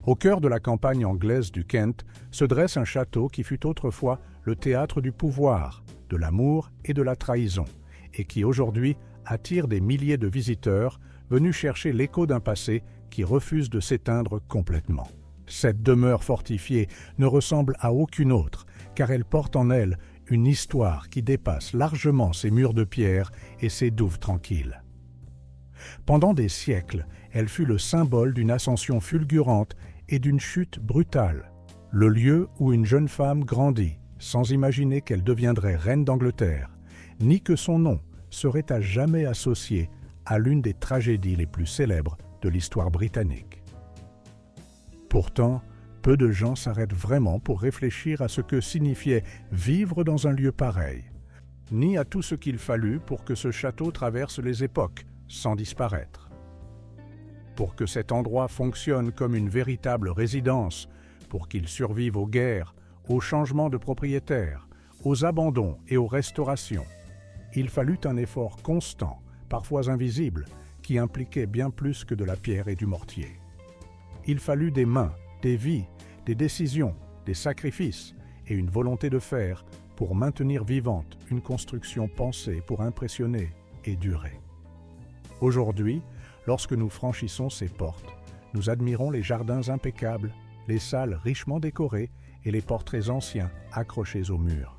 Au cœur de la campagne anglaise du Kent se dresse un château qui fut autrefois le théâtre du pouvoir, de l'amour et de la trahison, et qui aujourd'hui attire des milliers de visiteurs venus chercher l'écho d'un passé qui refuse de s'éteindre complètement. Cette demeure fortifiée ne ressemble à aucune autre, car elle porte en elle une histoire qui dépasse largement ses murs de pierre et ses douves tranquilles. Pendant des siècles, elle fut le symbole d'une ascension fulgurante et d'une chute brutale, le lieu où une jeune femme grandit, sans imaginer qu'elle deviendrait reine d'Angleterre, ni que son nom serait à jamais associé à l'une des tragédies les plus célèbres de l'histoire britannique. Pourtant, peu de gens s'arrêtent vraiment pour réfléchir à ce que signifiait vivre dans un lieu pareil, ni à tout ce qu'il fallut pour que ce château traverse les époques sans disparaître. Pour que cet endroit fonctionne comme une véritable résidence, pour qu'il survive aux guerres, aux changements de propriétaires, aux abandons et aux restaurations, il fallut un effort constant, parfois invisible, qui impliquait bien plus que de la pierre et du mortier. Il fallut des mains, des vies, des décisions, des sacrifices et une volonté de faire pour maintenir vivante une construction pensée pour impressionner et durer. Aujourd'hui, lorsque nous franchissons ces portes, nous admirons les jardins impeccables, les salles richement décorées et les portraits anciens accrochés aux murs.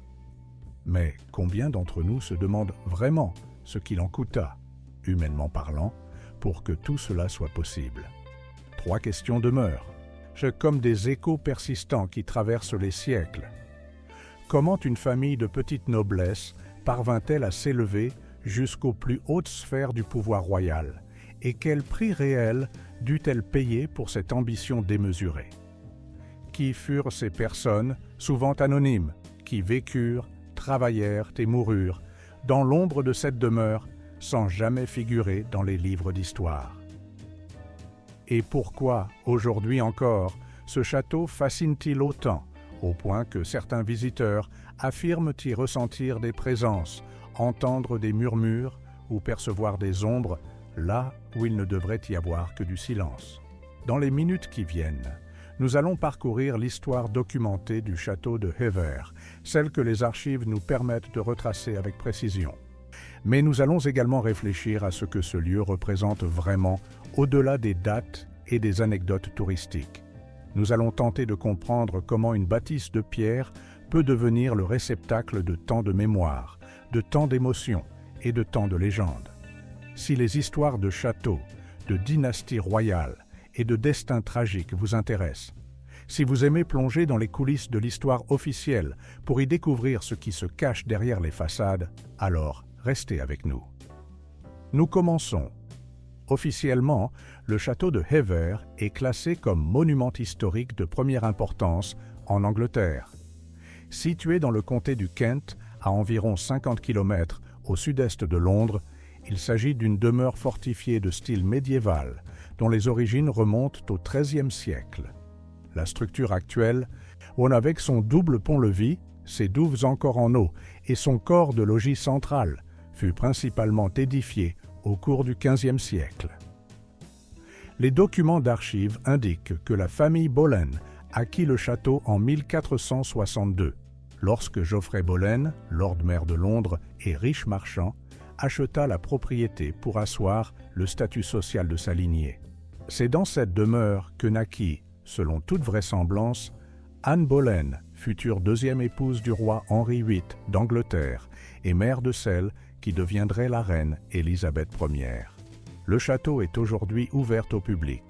Mais combien d'entre nous se demandent vraiment ce qu'il en coûta, humainement parlant, pour que tout cela soit possible? 3 questions demeurent, comme des échos persistants qui traversent les siècles. Comment une famille de petite noblesse parvint-elle à s'élever jusqu'aux plus hautes sphères du pouvoir royal, et quel prix réel dut-elle payer pour cette ambition démesurée? Qui furent ces personnes, souvent anonymes, qui vécurent, travaillèrent et moururent dans l'ombre de cette demeure sans jamais figurer dans les livres d'histoire? Et pourquoi, aujourd'hui encore, ce château fascine-t-il autant, au point que certains visiteurs affirment y ressentir des présences, entendre des murmures ou percevoir des ombres là où il ne devrait y avoir que du silence? Dans les minutes qui viennent, nous allons parcourir l'histoire documentée du château de Hever, celle que les archives nous permettent de retracer avec précision. Mais nous allons également réfléchir à ce que ce lieu représente vraiment au-delà des dates et des anecdotes touristiques. Nous allons tenter de comprendre comment une bâtisse de pierre peut devenir le réceptacle de tant de mémoires, de tant d'émotions et de tant de légendes. Si les histoires de châteaux, de dynasties royales et de destins tragiques vous intéressent, si vous aimez plonger dans les coulisses de l'histoire officielle pour y découvrir ce qui se cache derrière les façades, alors restez avec nous. Nous commençons. Officiellement, le château de Hever est classé comme monument historique de première importance en Angleterre. Situé dans le comté du Kent, à environ 50 km au sud-est de Londres, il s'agit d'une demeure fortifiée de style médiéval, dont les origines remontent au XIIIe siècle. La structure actuelle, avec son double pont-levis, ses douves encore en eau et son corps de logis central, fut principalement édifié au cours du XVe siècle. Les documents d'archives indiquent que la famille Boleyn acquit le château en 1462, lorsque Geoffrey Boleyn, lord-maire de Londres et riche marchand, acheta la propriété pour asseoir le statut social de sa lignée. C'est dans cette demeure que naquit, selon toute vraisemblance, Anne Boleyn, future deuxième épouse du roi Henri VIII d'Angleterre et mère de celle qui deviendrait la reine Élisabeth Ier. Le château est aujourd'hui ouvert au public.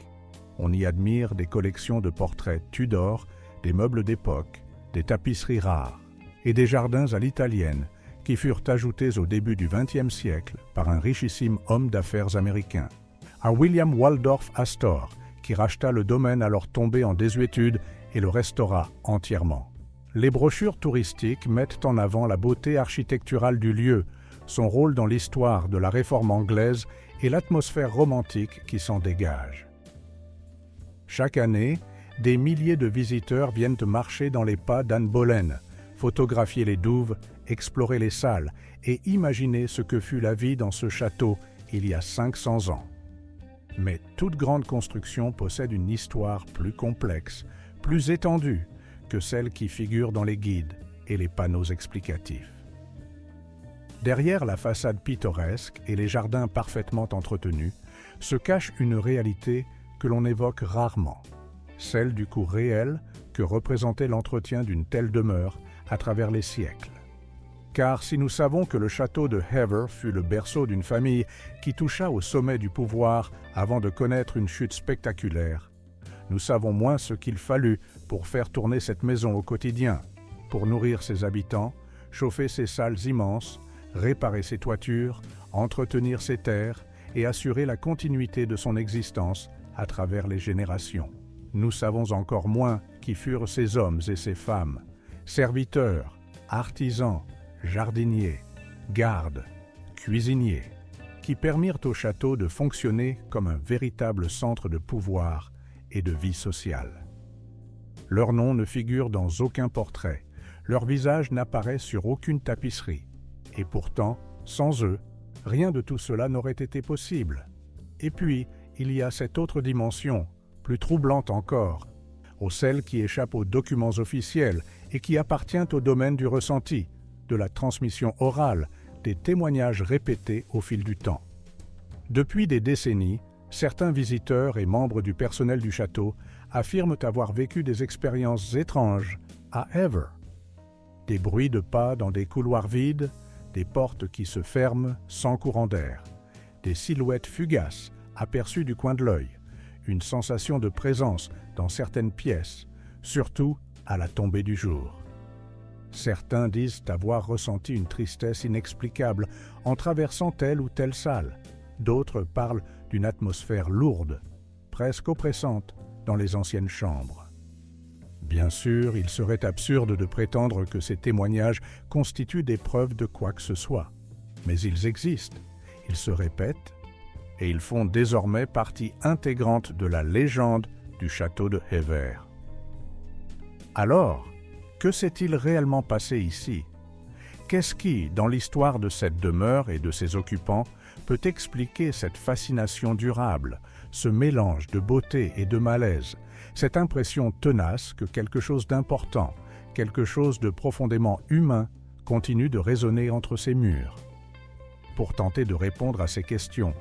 On y admire des collections de portraits Tudor, des meubles d'époque, des tapisseries rares et des jardins à l'italienne qui furent ajoutés au début du XXe siècle par un richissime homme d'affaires américain, à William Waldorf Astor, qui racheta le domaine alors tombé en désuétude et le restaura entièrement. Les brochures touristiques mettent en avant la beauté architecturale du lieu, son rôle dans l'histoire de la réforme anglaise et l'atmosphère romantique qui s'en dégage. Chaque année, des milliers de visiteurs viennent marcher dans les pas d'Anne Boleyn, photographier les douves, explorer les salles et imaginer ce que fut la vie dans ce château il y a 500 ans. Mais toute grande construction possède une histoire plus complexe, plus étendue que celle qui figure dans les guides et les panneaux explicatifs. Derrière la façade pittoresque et les jardins parfaitement entretenus se cache une réalité que l'on évoque rarement, celle du coût réel que représentait l'entretien d'une telle demeure à travers les siècles. Car si nous savons que le château de Hever fut le berceau d'une famille qui toucha au sommet du pouvoir avant de connaître une chute spectaculaire, nous savons moins ce qu'il fallut pour faire tourner cette maison au quotidien, pour nourrir ses habitants, chauffer ses salles immenses, réparer ses toitures, entretenir ses terres et assurer la continuité de son existence à travers les générations. Nous savons encore moins qui furent ces hommes et ces femmes, serviteurs, artisans, jardiniers, gardes, cuisiniers, qui permirent au château de fonctionner comme un véritable centre de pouvoir et de vie sociale. Leur nom ne figure dans aucun portrait, leur visage n'apparaît sur aucune tapisserie, et pourtant, sans eux, rien de tout cela n'aurait été possible. Et puis, il y a cette autre dimension, plus troublante encore, celle qui échappe aux documents officiels et qui appartient au domaine du ressenti, de la transmission orale, des témoignages répétés au fil du temps. Depuis des décennies, certains visiteurs et membres du personnel du château affirment avoir vécu des expériences étranges à Hever. Des bruits de pas dans des couloirs vides, des portes qui se ferment sans courant d'air, des silhouettes fugaces aperçues du coin de l'œil, une sensation de présence dans certaines pièces, surtout à la tombée du jour. Certains disent avoir ressenti une tristesse inexplicable en traversant telle ou telle salle. D'autres parlent d'une atmosphère lourde, presque oppressante, dans les anciennes chambres. Bien sûr, il serait absurde de prétendre que ces témoignages constituent des preuves de quoi que ce soit. Mais ils existent, ils se répètent, et ils font désormais partie intégrante de la légende du château de Hever. Alors, que s'est-il réellement passé ici? Qu'est-ce qui, dans l'histoire de cette demeure et de ses occupants, peut expliquer cette fascination durable, ce mélange de beauté et de malaise, cette impression tenace que quelque chose d'important, quelque chose de profondément humain, continue de résonner entre ces murs? Pour tenter de répondre à ces questions,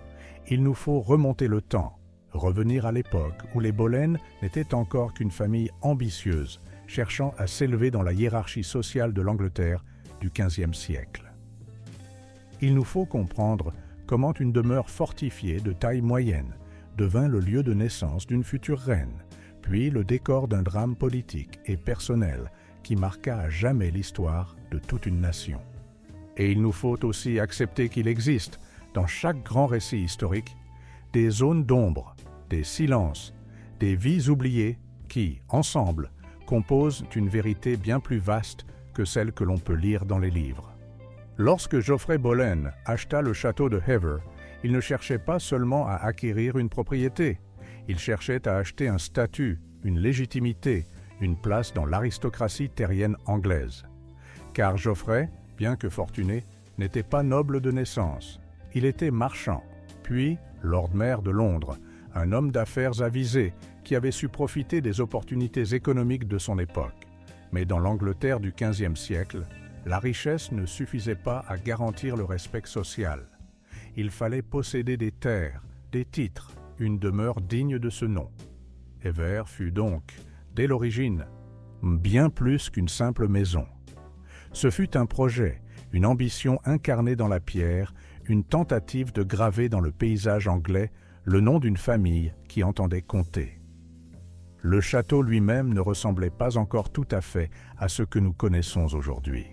il nous faut remonter le temps, revenir à l'époque où les Boleyn n'étaient encore qu'une famille ambitieuse, cherchant à s'élever dans la hiérarchie sociale de l'Angleterre du XVe siècle. Il nous faut comprendre comment une demeure fortifiée de taille moyenne devint le lieu de naissance d'une future reine, puis le décor d'un drame politique et personnel qui marqua à jamais l'histoire de toute une nation. Et il nous faut aussi accepter qu'il existe, dans chaque grand récit historique, des zones d'ombre, des silences, des vies oubliées qui, ensemble, composent une vérité bien plus vaste que celle que l'on peut lire dans les livres. Lorsque Geoffrey Boleyn acheta le château de Hever, il ne cherchait pas seulement à acquérir une propriété, il cherchait à acheter un statut, une légitimité, une place dans l'aristocratie terrienne anglaise. Car Geoffrey, bien que fortuné, n'était pas noble de naissance. Il était marchand, puis Lord Mayor de Londres, un homme d'affaires avisé qui avait su profiter des opportunités économiques de son époque. Mais dans l'Angleterre du XVe siècle, la richesse ne suffisait pas à garantir le respect social. Il fallait posséder des terres, des titres, une demeure digne de ce nom. Hever fut donc, dès l'origine, bien plus qu'une simple maison. Ce fut un projet, une ambition incarnée dans la pierre, une tentative de graver dans le paysage anglais le nom d'une famille qui entendait compter. Le château lui-même ne ressemblait pas encore tout à fait à ce que nous connaissons aujourd'hui.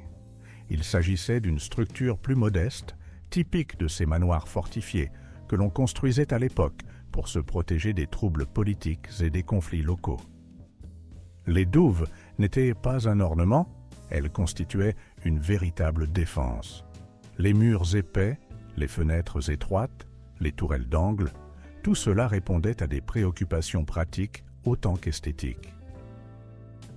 Il s'agissait d'une structure plus modeste, typique de ces manoirs fortifiés que l'on construisait à l'époque pour se protéger des troubles politiques et des conflits locaux. Les douves n'étaient pas un ornement, elles constituaient une véritable défense. Les murs épais, les fenêtres étroites, les tourelles d'angle, tout cela répondait à des préoccupations pratiques autant qu'esthétiques.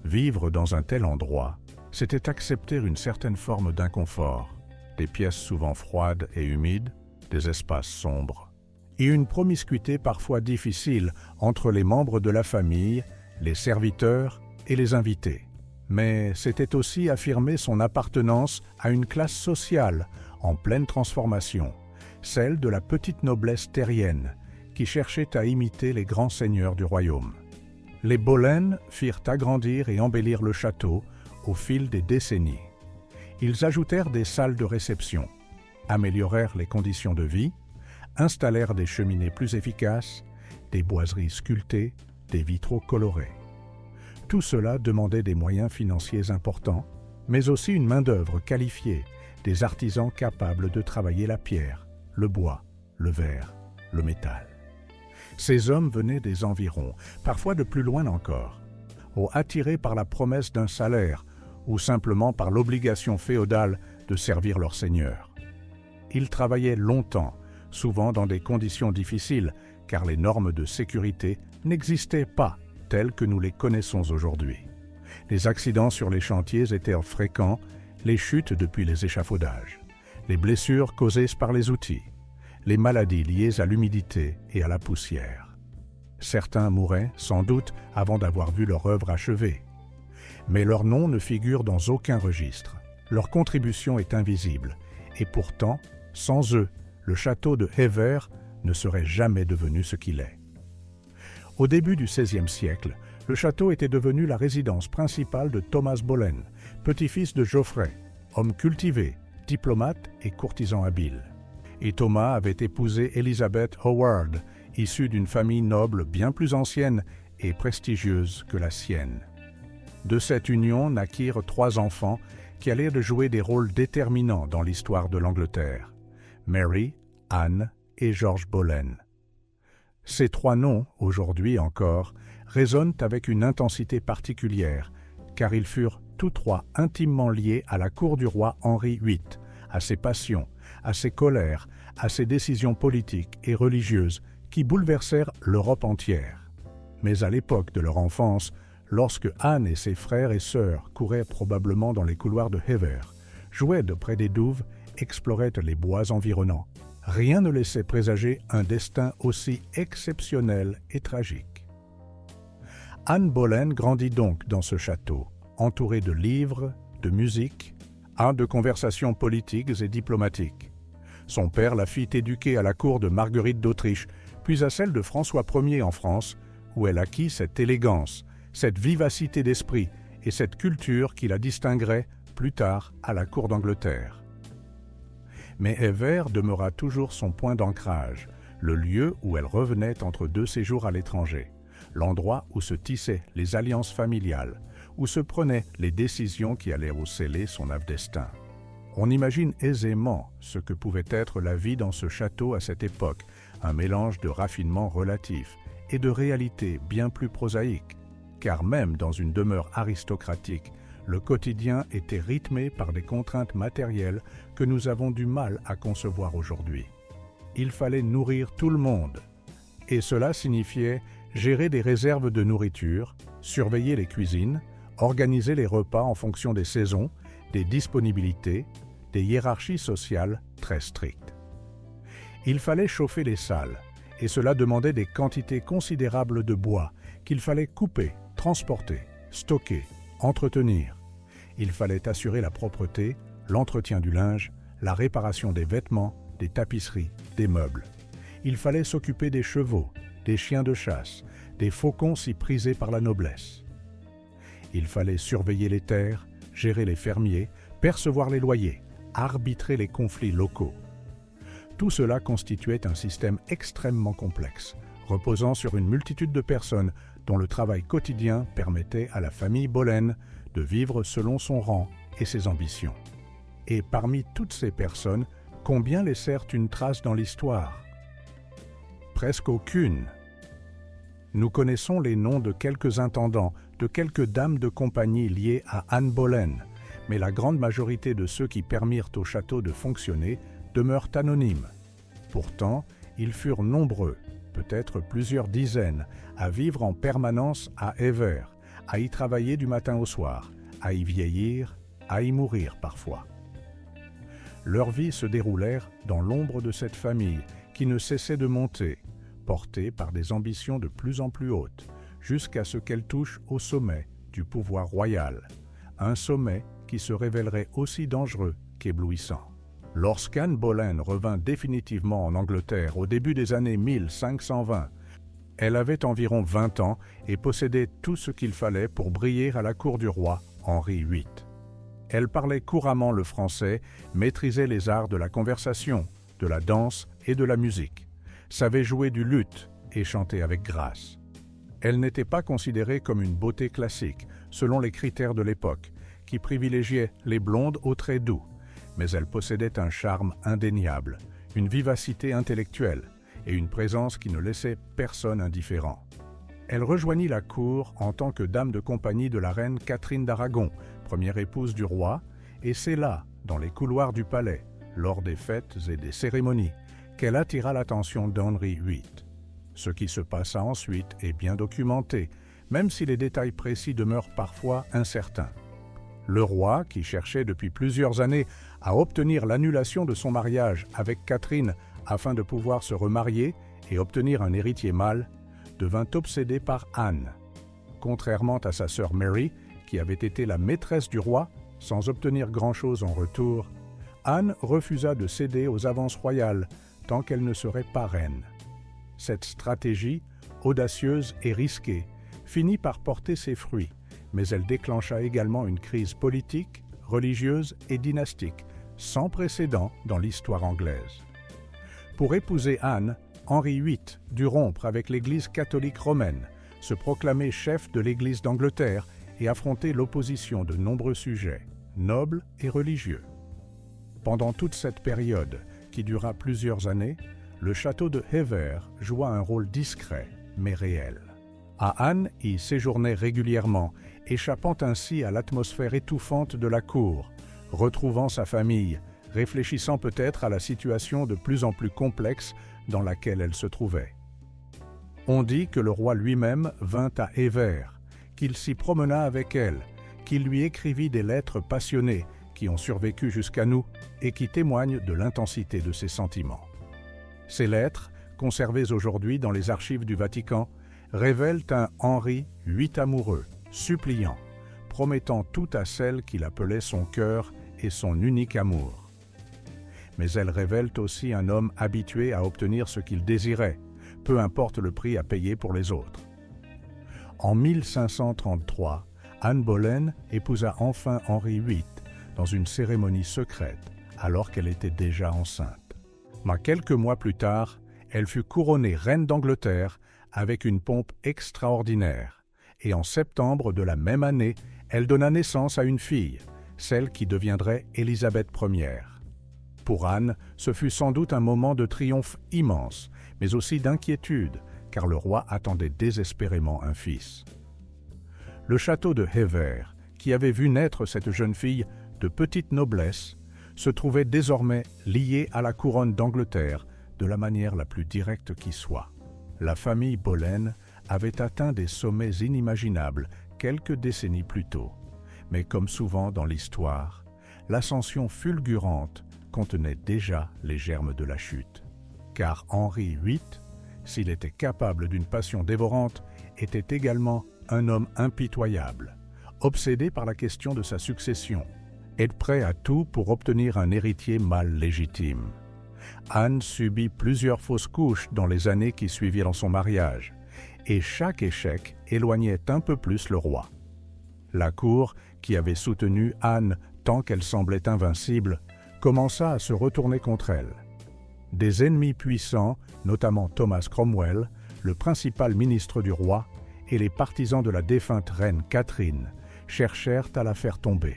Vivre dans un tel endroit, c'était accepter une certaine forme d'inconfort, des pièces souvent froides et humides, des espaces sombres. et une promiscuité parfois difficile entre les membres de la famille, les serviteurs et les invités. Mais c'était aussi affirmer son appartenance à une classe sociale en pleine transformation, celle de la petite noblesse terrienne, qui cherchait à imiter les grands seigneurs du royaume. Les Boleyn firent agrandir et embellir le château au fil des décennies. Ils ajoutèrent des salles de réception, améliorèrent les conditions de vie, installèrent des cheminées plus efficaces, des boiseries sculptées, des vitraux colorés. Tout cela demandait des moyens financiers importants, mais aussi une main-d'œuvre qualifiée, des artisans capables de travailler la pierre, le bois, le verre, le métal. Ces hommes venaient des environs, parfois de plus loin encore, attirés par la promesse d'un salaire ou simplement par l'obligation féodale de servir leur seigneur. Ils travaillaient longtemps, souvent dans des conditions difficiles, car les normes de sécurité n'existaient pas telles que nous les connaissons aujourd'hui. Les accidents sur les chantiers étaient fréquents, les chutes depuis les échafaudages, les blessures causées par les outils, les maladies liées à l'humidité et à la poussière. Certains mouraient, sans doute, avant d'avoir vu leur œuvre achevée. Mais leur nom ne figure dans aucun registre. Leur contribution est invisible, et pourtant, sans eux, le château de Hever ne serait jamais devenu ce qu'il est. Au début du XVIe siècle, le château était devenu la résidence principale de Thomas Boleyn, petit-fils de Geoffrey, homme cultivé, diplomate et courtisan habile. Et Thomas avait épousé Elizabeth Howard, issue d'une famille noble bien plus ancienne et prestigieuse que la sienne. De cette union naquirent 3 enfants qui allèrent jouer des rôles déterminants dans l'histoire de l'Angleterre: Mary, Anne et George Boleyn. Ces 3 noms, aujourd'hui encore, résonnent avec une intensité particulière, car ils furent tous 3 intimement liés à la cour du roi Henri VIII, à ses passions, à ses colères, à ses décisions politiques et religieuses qui bouleversèrent l'Europe entière. Mais à l'époque de leur enfance, lorsque Anne et ses frères et sœurs couraient probablement dans les couloirs de Hever, jouaient près des douves, exploraient les bois environnants, rien ne laissait présager un destin aussi exceptionnel et tragique. Anne Boleyn grandit donc dans ce château, entourée de livres, de musique, de conversations politiques et diplomatiques. Son père la fit éduquer à la cour de Marguerite d'Autriche, puis à celle de François Ier en France, où elle acquit cette élégance, cette vivacité d'esprit et cette culture qui la distinguerait plus tard à la cour d'Angleterre. Mais Hever demeura toujours son point d'ancrage, le lieu où elle revenait entre 2 séjours à l'étranger, l'endroit où se tissaient les alliances familiales, où se prenaient les décisions qui allaient sceller son destin. On imagine aisément ce que pouvait être la vie dans ce château à cette époque, un mélange de raffinement relatif et de réalité bien plus prosaïque, car même dans une demeure aristocratique, le quotidien était rythmé par des contraintes matérielles que nous avons du mal à concevoir aujourd'hui. Il fallait nourrir tout le monde, et cela signifiait gérer des réserves de nourriture, surveiller les cuisines, organiser les repas en fonction des saisons, des disponibilités, des hiérarchies sociales très strictes. Il fallait chauffer les salles, et cela demandait des quantités considérables de bois qu'il fallait couper, transporter, stocker, entretenir. Il fallait assurer la propreté, l'entretien du linge, la réparation des vêtements, des tapisseries, des meubles. Il fallait s'occuper des chevaux, des chiens de chasse, des faucons si prisés par la noblesse. Il fallait surveiller les terres, gérer les fermiers, percevoir les loyers, arbitrer les conflits locaux. Tout cela constituait un système extrêmement complexe, reposant sur une multitude de personnes dont le travail quotidien permettait à la famille Boleyn de vivre selon son rang et ses ambitions. Et parmi toutes ces personnes, combien laissèrent une trace dans l'histoire? Presque aucune. Nous connaissons les noms de quelques intendants, de quelques dames de compagnie liées à Anne Boleyn, mais la grande majorité de ceux qui permirent au château de fonctionner demeurent anonymes. Pourtant, ils furent nombreux, peut-être plusieurs dizaines, à vivre en permanence à Hever, à y travailler du matin au soir, à y vieillir, à y mourir parfois. Leurs vies se déroulèrent dans l'ombre de cette famille qui ne cessait de monter, portée par des ambitions de plus en plus hautes, jusqu'à ce qu'elle touche au sommet du pouvoir royal, un sommet qui se révélerait aussi dangereux qu'éblouissant. Lorsqu'Anne Boleyn revint définitivement en Angleterre au début des années 1520, elle avait environ 20 ans et possédait tout ce qu'il fallait pour briller à la cour du roi Henri VIII. Elle parlait couramment le français, maîtrisait les arts de la conversation, de la danse et de la musique, savait jouer du luth et chanter avec grâce. Elle n'était pas considérée comme une beauté classique, selon les critères de l'époque, qui privilégiaient les blondes aux traits doux, mais elle possédait un charme indéniable, une vivacité intellectuelle et une présence qui ne laissait personne indifférent. Elle rejoignit la cour en tant que dame de compagnie de la reine Catherine d'Aragon, première épouse du roi, et c'est là, dans les couloirs du palais, lors des fêtes et des cérémonies, qu'elle attira l'attention d'Henri VIII. Ce qui se passa ensuite est bien documenté, même si les détails précis demeurent parfois incertains. Le roi, qui cherchait depuis plusieurs années à obtenir l'annulation de son mariage avec Catherine afin de pouvoir se remarier et obtenir un héritier mâle, devint obsédé par Anne. Contrairement à sa sœur Mary, qui avait été la maîtresse du roi sans obtenir grand-chose en retour, Anne refusa de céder aux avances royales tant qu'elle ne serait pas reine. Cette stratégie, audacieuse et risquée, finit par porter ses fruits, mais elle déclencha également une crise politique, religieuse et dynastique, sans précédent dans l'histoire anglaise. Pour épouser Anne, Henri VIII dut rompre avec l'Église catholique romaine, se proclamer chef de l'Église d'Angleterre et affronter l'opposition de nombreux sujets, nobles et religieux. Pendant toute cette période, qui dura plusieurs années, le château de Hever joua un rôle discret, mais réel. Anne y séjournait régulièrement, échappant ainsi à l'atmosphère étouffante de la cour, retrouvant sa famille, réfléchissant peut-être à la situation de plus en plus complexe dans laquelle elle se trouvait. On dit que le roi lui-même vint à Hever, qu'il s'y promena avec elle, qu'il lui écrivit des lettres passionnées qui ont survécu jusqu'à nous et qui témoignent de l'intensité de ses sentiments. Ces lettres, conservées aujourd'hui dans les archives du Vatican, révèlent un Henri VIII amoureux, suppliant, promettant tout à celle qu'il appelait son cœur et son unique amour. Mais elles révèlent aussi un homme habitué à obtenir ce qu'il désirait, peu importe le prix à payer pour les autres. En 1533, Anne Boleyn épousa enfin Henri VIII dans une cérémonie secrète, alors qu'elle était déjà enceinte. Mais quelques mois plus tard, elle fut couronnée reine d'Angleterre avec une pompe extraordinaire, et en septembre de la même année, elle donna naissance à une fille, celle qui deviendrait Élisabeth Ière. Pour Anne, ce fut sans doute un moment de triomphe immense, mais aussi d'inquiétude, car le roi attendait désespérément un fils. Le château de Hever, qui avait vu naître cette jeune fille de petite noblesse, se trouvait désormais lié à la couronne d'Angleterre de la manière la plus directe qui soit. La famille Boleyn avait atteint des sommets inimaginables quelques décennies plus tôt, mais comme souvent dans l'histoire, l'ascension fulgurante contenait déjà les germes de la chute. Car Henri VIII, s'il était capable d'une passion dévorante, était également un homme impitoyable, obsédé par la question de sa succession, et prêt à tout pour obtenir un héritier mâle légitime. Anne subit plusieurs fausses couches dans les années qui suivirent son mariage, et chaque échec éloignait un peu plus le roi. La cour, qui avait soutenu Anne tant qu'elle semblait invincible, commença à se retourner contre elle. Des ennemis puissants, notamment Thomas Cromwell, le principal ministre du roi, et les partisans de la défunte reine Catherine, cherchèrent à la faire tomber.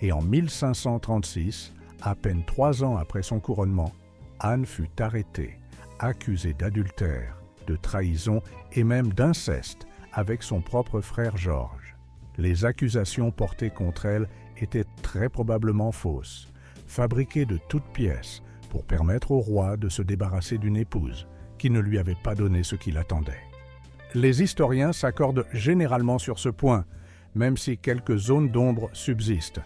Et en 1536, à peine 3 ans après son couronnement, Anne fut arrêtée, accusée d'adultère, de trahison et même d'inceste avec son propre frère Georges. Les accusations portées contre elle étaient très probablement fausses, fabriquées de toutes pièces pour permettre au roi de se débarrasser d'une épouse qui ne lui avait pas donné ce qu'il attendait. Les historiens s'accordent généralement sur ce point, même si quelques zones d'ombre subsistent.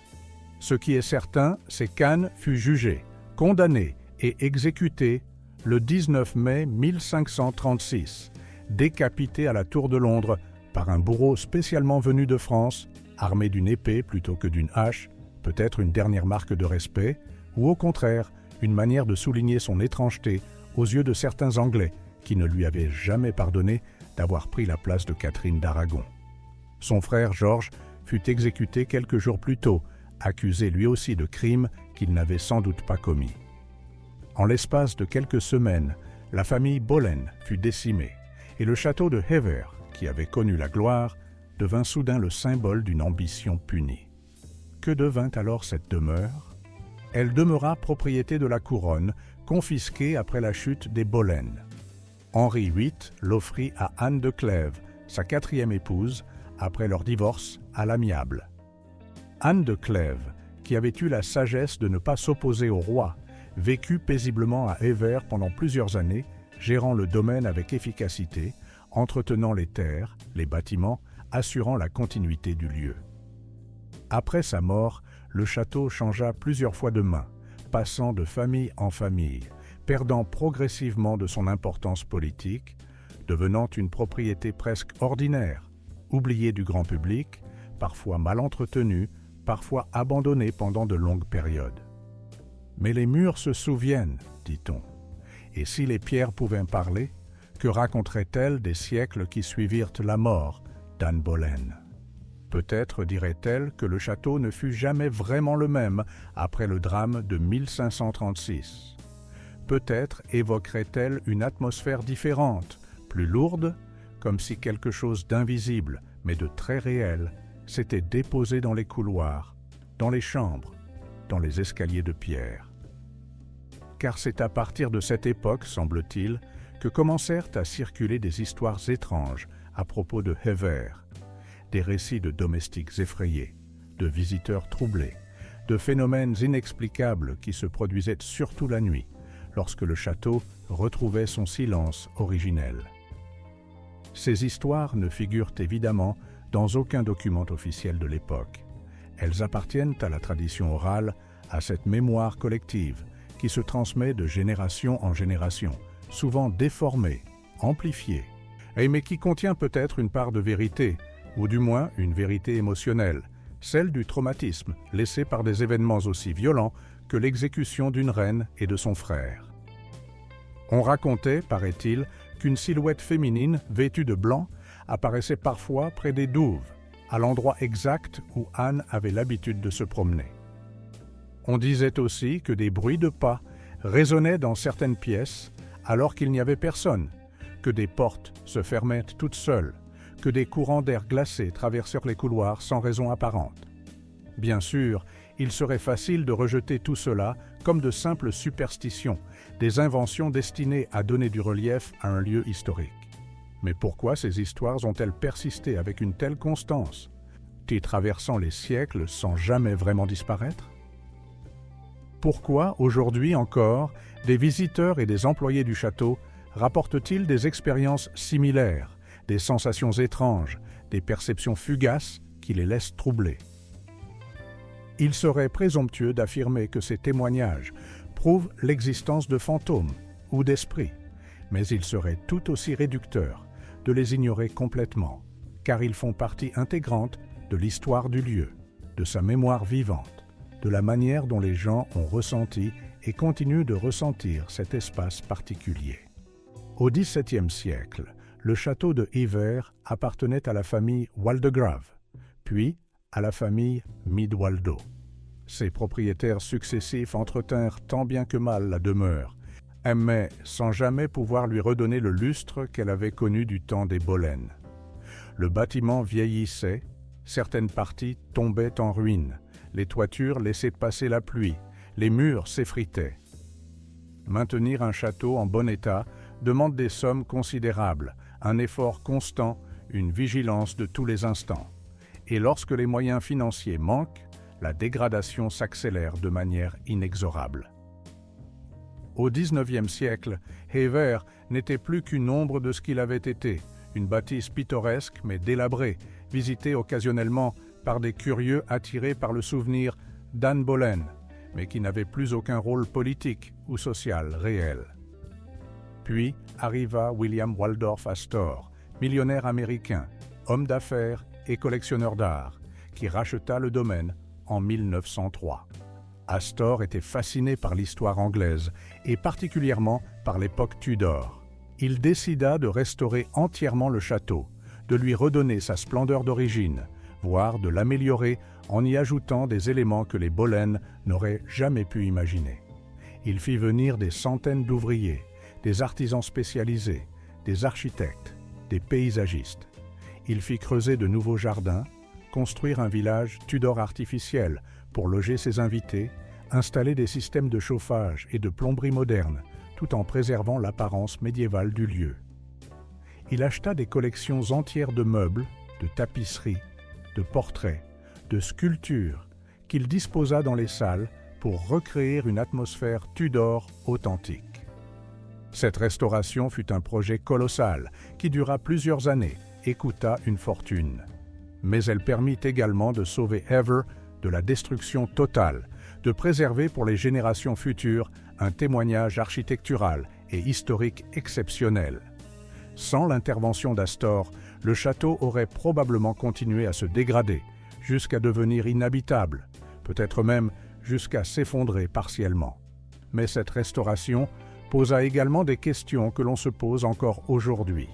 Ce qui est certain, c'est qu'Anne fut jugée, condamnée et exécutée le 19 mai 1536, décapité à la Tour de Londres par un bourreau spécialement venu de France, armé d'une épée plutôt que d'une hache, peut-être une dernière marque de respect, ou au contraire, une manière de souligner son étrangeté aux yeux de certains Anglais qui ne lui avaient jamais pardonné d'avoir pris la place de Catherine d'Aragon. Son frère Georges fut exécuté quelques jours plus tôt, accusé lui aussi de crimes qu'il n'avait sans doute pas commis. En l'espace de quelques semaines, la famille Boleyn fut décimée, et le château de Hever, qui avait connu la gloire, devint soudain le symbole d'une ambition punie. Que devint alors cette demeure ? Elle demeura propriété de la couronne, confisquée après la chute des Boleyn. Henri VIII l'offrit à Anne de Clèves, sa 4e épouse, après leur divorce à l'amiable. Anne de Clèves, qui avait eu la sagesse de ne pas s'opposer au roi, vécut paisiblement à Hever pendant plusieurs années, gérant le domaine avec efficacité, entretenant les terres, les bâtiments, assurant la continuité du lieu. Après sa mort, le château changea plusieurs fois de main, passant de famille en famille, perdant progressivement de son importance politique, devenant une propriété presque ordinaire, oubliée du grand public, parfois mal entretenue, parfois abandonnée pendant de longues périodes. Mais les murs se souviennent, dit-on, et si les pierres pouvaient parler, que raconteraient-elles des siècles qui suivirent la mort d'Anne Boleyn ? Peut-être dirait-elle que le château ne fut jamais vraiment le même après le drame de 1536. Peut-être évoquerait-elle une atmosphère différente, plus lourde, comme si quelque chose d'invisible, mais de très réel, s'était déposé dans les couloirs, dans les chambres, dans les escaliers de pierre. Car c'est à partir de cette époque, semble-t-il, que commencèrent à circuler des histoires étranges à propos de Hever, des récits de domestiques effrayés, de visiteurs troublés, de phénomènes inexplicables qui se produisaient surtout la nuit, lorsque le château retrouvait son silence originel. Ces histoires ne figurent évidemment dans aucun document officiel de l'époque. Elles appartiennent à la tradition orale, à cette mémoire collective qui se transmet de génération en génération, souvent déformée, amplifiée, mais qui contient peut-être une part de vérité, ou du moins une vérité émotionnelle, celle du traumatisme laissé par des événements aussi violents que l'exécution d'une reine et de son frère. On racontait, paraît-il, qu'une silhouette féminine vêtue de blanc apparaissait parfois près des douves, à l'endroit exact où Anne avait l'habitude de se promener. On disait aussi que des bruits de pas résonnaient dans certaines pièces alors qu'il n'y avait personne, que des portes se fermaient toutes seules, que des courants d'air glacé traversèrent les couloirs sans raison apparente. Bien sûr, il serait facile de rejeter tout cela comme de simples superstitions, des inventions destinées à donner du relief à un lieu historique. Mais pourquoi ces histoires ont-elles persisté avec une telle constance, traversant les siècles sans jamais vraiment disparaître ? Pourquoi, aujourd'hui encore, des visiteurs et des employés du château rapportent-ils des expériences similaires, des sensations étranges, des perceptions fugaces qui les laissent troublés? Il serait présomptueux d'affirmer que ces témoignages prouvent l'existence de fantômes ou d'esprits, mais il serait tout aussi réducteur de les ignorer complètement, car ils font partie intégrante de l'histoire du lieu, de sa mémoire vivante, de la manière dont les gens ont ressenti et continuent de ressentir cet espace particulier. Au XVIIe siècle, le château de Hever appartenait à la famille Waldegrave, puis à la famille Midwaldo. Ses propriétaires successifs entretinrent tant bien que mal la demeure, mais sans jamais pouvoir lui redonner le lustre qu'elle avait connu du temps des Boleyn. Le bâtiment vieillissait, certaines parties tombaient en ruine, les toitures laissaient passer la pluie, les murs s'effritaient. Maintenir un château en bon état demande des sommes considérables, un effort constant, une vigilance de tous les instants. Et lorsque les moyens financiers manquent, la dégradation s'accélère de manière inexorable. Au XIXe siècle, Hever n'était plus qu'une ombre de ce qu'il avait été, une bâtisse pittoresque mais délabrée, visitée occasionnellement par des curieux attirés par le souvenir d'Anne Boleyn, mais qui n'avait plus aucun rôle politique ou social réel. Puis arriva William Waldorf Astor, millionnaire américain, homme d'affaires et collectionneur d'art, qui racheta le domaine en 1903. Astor était fasciné par l'histoire anglaise et particulièrement par l'époque Tudor. Il décida de restaurer entièrement le château, de lui redonner sa splendeur d'origine, voire de l'améliorer en y ajoutant des éléments que les Boleyn n'auraient jamais pu imaginer. Il fit venir des centaines d'ouvriers, des artisans spécialisés, des architectes, des paysagistes. Il fit creuser de nouveaux jardins, construire un village Tudor artificiel pour loger ses invités, installer des systèmes de chauffage et de plomberie modernes, tout en préservant l'apparence médiévale du lieu. Il acheta des collections entières de meubles, de tapisseries, de portraits, de sculptures qu'il disposa dans les salles pour recréer une atmosphère Tudor authentique. Cette restauration fut un projet colossal qui dura plusieurs années et coûta une fortune. Mais elle permit également de sauver Hever de la destruction totale, de préserver pour les générations futures un témoignage architectural et historique exceptionnel. Sans l'intervention d'Astor, le château aurait probablement continué à se dégrader, jusqu'à devenir inhabitable, peut-être même jusqu'à s'effondrer partiellement. Mais cette restauration posa également des questions que l'on se pose encore aujourd'hui.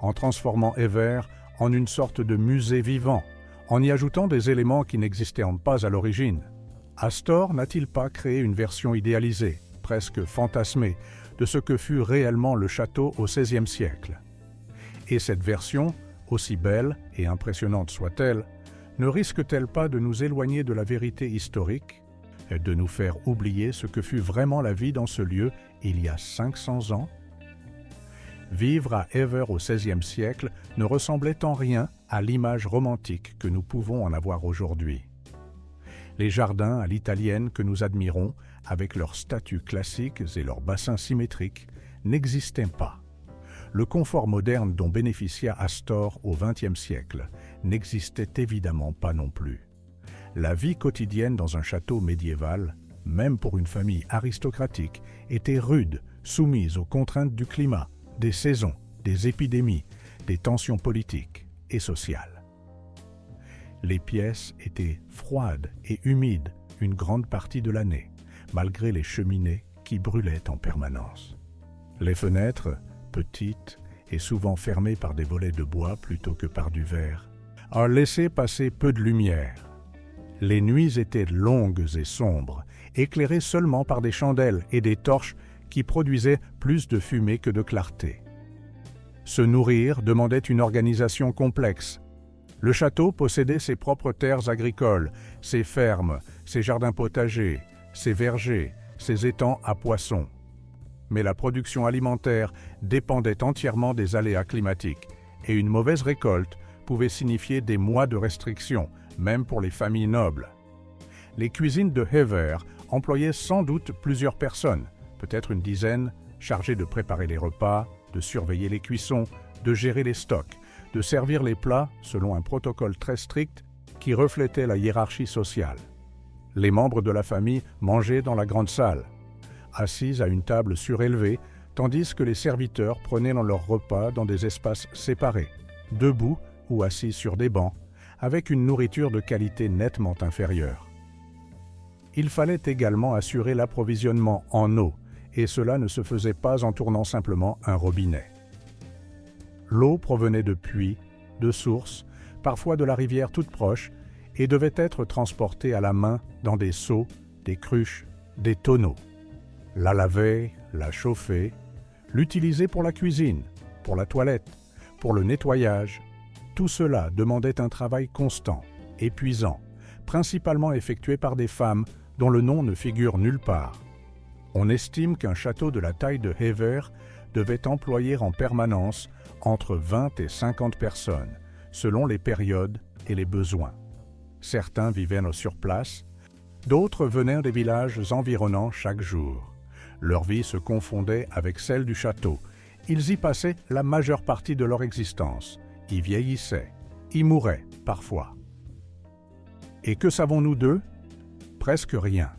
En transformant Hever en une sorte de musée vivant, en y ajoutant des éléments qui n'existaient pas à l'origine, Astor n'a-t-il pas créé une version idéalisée, presque fantasmée, de ce que fut réellement le château au XVIe siècle? Et cette version, aussi belle et impressionnante soit-elle, ne risque-t-elle pas de nous éloigner de la vérité historique et de nous faire oublier ce que fut vraiment la vie dans ce lieu il y a 500 ans? Vivre à Hever au XVIe siècle ne ressemblait en rien à l'image romantique que nous pouvons en avoir aujourd'hui. Les jardins à l'italienne que nous admirons, avec leurs statues classiques et leurs bassins symétriques, n'existaient pas. Le confort moderne dont bénéficia Astor au XXe siècle n'existait évidemment pas non plus. La vie quotidienne dans un château médiéval, même pour une famille aristocratique, était rude, soumise aux contraintes du climat, des saisons, des épidémies, des tensions politiques et sociales. Les pièces étaient froides et humides une grande partie de l'année, malgré les cheminées qui brûlaient en permanence. Les fenêtres, petites et souvent fermées par des volets de bois plutôt que par du verre, en laissaient passer peu de lumière. Les nuits étaient longues et sombres, éclairées seulement par des chandelles et des torches qui produisaient plus de fumée que de clarté. Se nourrir demandait une organisation complexe. Le château possédait ses propres terres agricoles, ses fermes, ses jardins potagers, ses vergers, ses étangs à poissons. Mais la production alimentaire dépendait entièrement des aléas climatiques, et une mauvaise récolte pouvait signifier des mois de restrictions, même pour les familles nobles. Les cuisines de Hever employaient sans doute plusieurs personnes, peut-être une dizaine, chargées de préparer les repas, de surveiller les cuissons, de gérer les stocks, de servir les plats selon un protocole très strict qui reflétait la hiérarchie sociale. Les membres de la famille mangeaient dans la grande salle, assis à une table surélevée, tandis que les serviteurs prenaient leur repas dans des espaces séparés, debout ou assis sur des bancs, avec une nourriture de qualité nettement inférieure. Il fallait également assurer l'approvisionnement en eau, et cela ne se faisait pas en tournant simplement un robinet. L'eau provenait de puits, de sources, parfois de la rivière toute proche, et devait être transportée à la main dans des seaux, des cruches, des tonneaux. La laver, la chauffer, l'utiliser pour la cuisine, pour la toilette, pour le nettoyage, tout cela demandait un travail constant, épuisant, principalement effectué par des femmes dont le nom ne figure nulle part. On estime qu'un château de la taille de Hever devait employer en permanence entre 20 et 50 personnes, selon les périodes et les besoins. Certains vivaient sur place, d'autres venaient des villages environnants chaque jour. Leur vie se confondait avec celle du château. Ils y passaient la majeure partie de leur existence, y vieillissaient, y mouraient parfois. Et que savons-nous d'eux? Presque rien.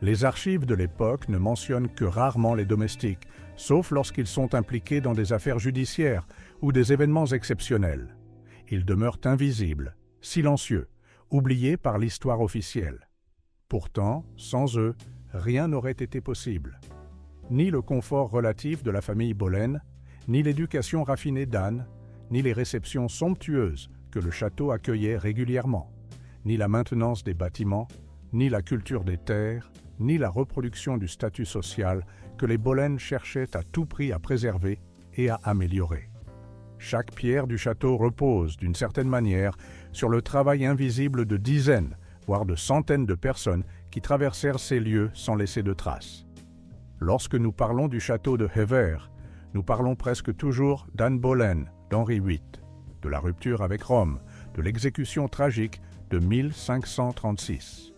Les archives de l'époque ne mentionnent que rarement les domestiques, sauf lorsqu'ils sont impliqués dans des affaires judiciaires ou des événements exceptionnels. Ils demeurent invisibles, silencieux, oubliés par l'histoire officielle. Pourtant, sans eux, rien n'aurait été possible. Ni le confort relatif de la famille Boleyn, ni l'éducation raffinée d'Anne, ni les réceptions somptueuses que le château accueillait régulièrement, ni la maintenance des bâtiments, ni la culture des terres, ni la reproduction du statut social que les Boleyn cherchaient à tout prix à préserver et à améliorer. Chaque pierre du château repose, d'une certaine manière, sur le travail invisible de dizaines, voire de centaines de personnes qui traversèrent ces lieux sans laisser de traces. Lorsque nous parlons du château de Hever, nous parlons presque toujours d'Anne Boleyn, d'Henri VIII, de la rupture avec Rome, de l'exécution tragique de 1536.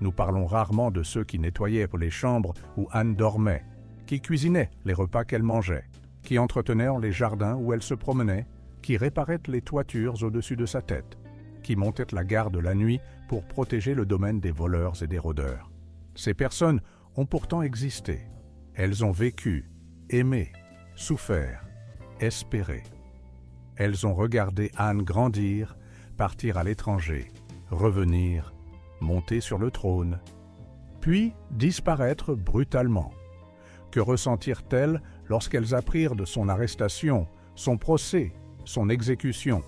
Nous parlons rarement de ceux qui nettoyaient les chambres où Anne dormait, qui cuisinaient les repas qu'elle mangeait, qui entretenaient les jardins où elle se promenait, qui réparaient les toitures au-dessus de sa tête, qui montaient la garde la nuit pour protéger le domaine des voleurs et des rôdeurs. Ces personnes ont pourtant existé. Elles ont vécu, aimé, souffert, espéré. Elles ont regardé Anne grandir, partir à l'étranger, revenir, monter sur le trône, puis disparaître brutalement. Que ressentirent-elles lorsqu'elles apprirent de son arrestation, son procès, son exécution?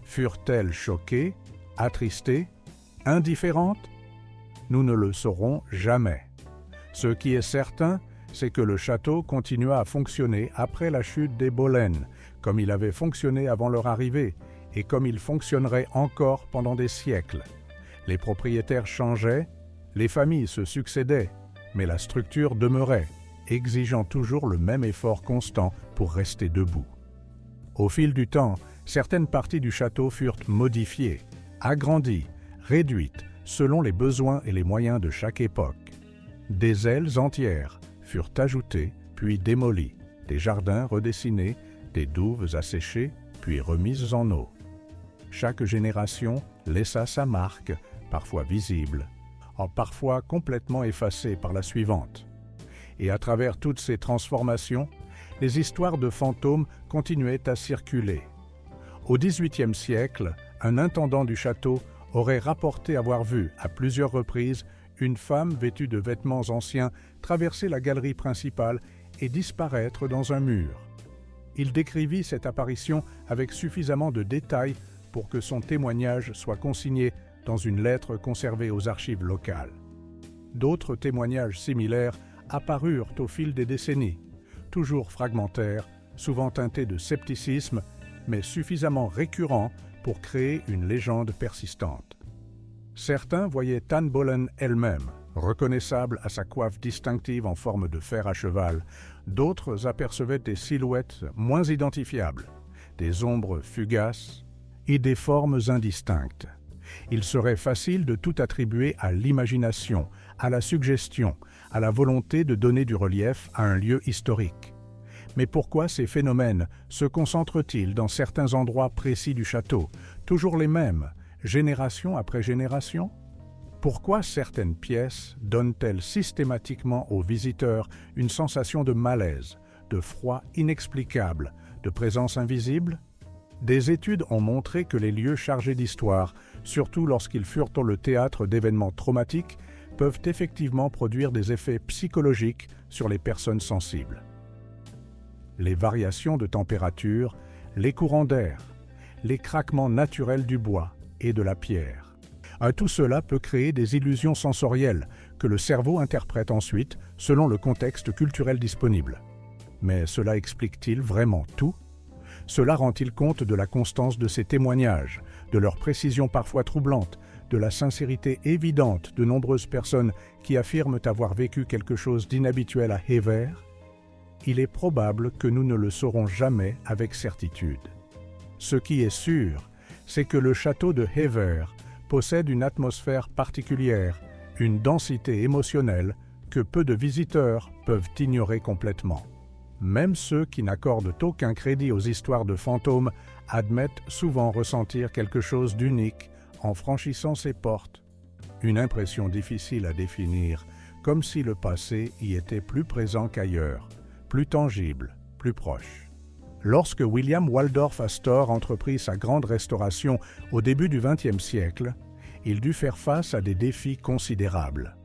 Furent-elles choquées, attristées, indifférentes? Nous ne le saurons jamais. Ce qui est certain, c'est que le château continua à fonctionner après la chute des Boleyn, comme il avait fonctionné avant leur arrivée, et comme il fonctionnerait encore pendant des siècles. Les propriétaires changeaient, les familles se succédaient, mais la structure demeurait, exigeant toujours le même effort constant pour rester debout. Au fil du temps, certaines parties du château furent modifiées, agrandies, réduites, selon les besoins et les moyens de chaque époque. Des ailes entières furent ajoutées, puis démolies, des jardins redessinés, des douves asséchées, puis remises en eau. Chaque génération laissa sa marque, parfois visible, parfois complètement effacée par la suivante. Et à travers toutes ces transformations, les histoires de fantômes continuaient à circuler. Au XVIIIe siècle, un intendant du château aurait rapporté avoir vu, à plusieurs reprises, une femme vêtue de vêtements anciens traverser la galerie principale et disparaître dans un mur. Il décrivit cette apparition avec suffisamment de détails pour que son témoignage soit consigné dans une lettre conservée aux archives locales. D'autres témoignages similaires apparurent au fil des décennies, toujours fragmentaires, souvent teintés de scepticisme, mais suffisamment récurrents pour créer une légende persistante. Certains voyaient Anne Boleyn elle-même, reconnaissable à sa coiffe distinctive en forme de fer à cheval. D'autres apercevaient des silhouettes moins identifiables, des ombres fugaces et des formes indistinctes. Il serait facile de tout attribuer à l'imagination, à la suggestion, à la volonté de donner du relief à un lieu historique. Mais pourquoi ces phénomènes se concentrent-ils dans certains endroits précis du château, toujours les mêmes, génération après génération? Pourquoi certaines pièces donnent-elles systématiquement aux visiteurs une sensation de malaise, de froid inexplicable, de présence invisible? Des études ont montré que les lieux chargés d'histoire, surtout lorsqu'ils furent le théâtre d'événements traumatiques, peuvent effectivement produire des effets psychologiques sur les personnes sensibles. Les variations de température, les courants d'air, les craquements naturels du bois et de la pierre. Tout cela peut créer des illusions sensorielles que le cerveau interprète ensuite selon le contexte culturel disponible. Mais cela explique-t-il vraiment tout? Cela rend-il compte de la constance de ces témoignages, de leur précision parfois troublante, de la sincérité évidente de nombreuses personnes qui affirment avoir vécu quelque chose d'inhabituel à Hever? Il est probable que nous ne le saurons jamais avec certitude. Ce qui est sûr, c'est que le château de Hever possède une atmosphère particulière, une densité émotionnelle que peu de visiteurs peuvent ignorer complètement. Même ceux qui n'accordent aucun crédit aux histoires de fantômes admettent souvent ressentir quelque chose d'unique en franchissant ses portes. Une impression difficile à définir, comme si le passé y était plus présent qu'ailleurs, plus tangible, plus proche. Lorsque William Waldorf Astor entreprit sa grande restauration au début du XXe siècle, il dut faire face à des défis considérables.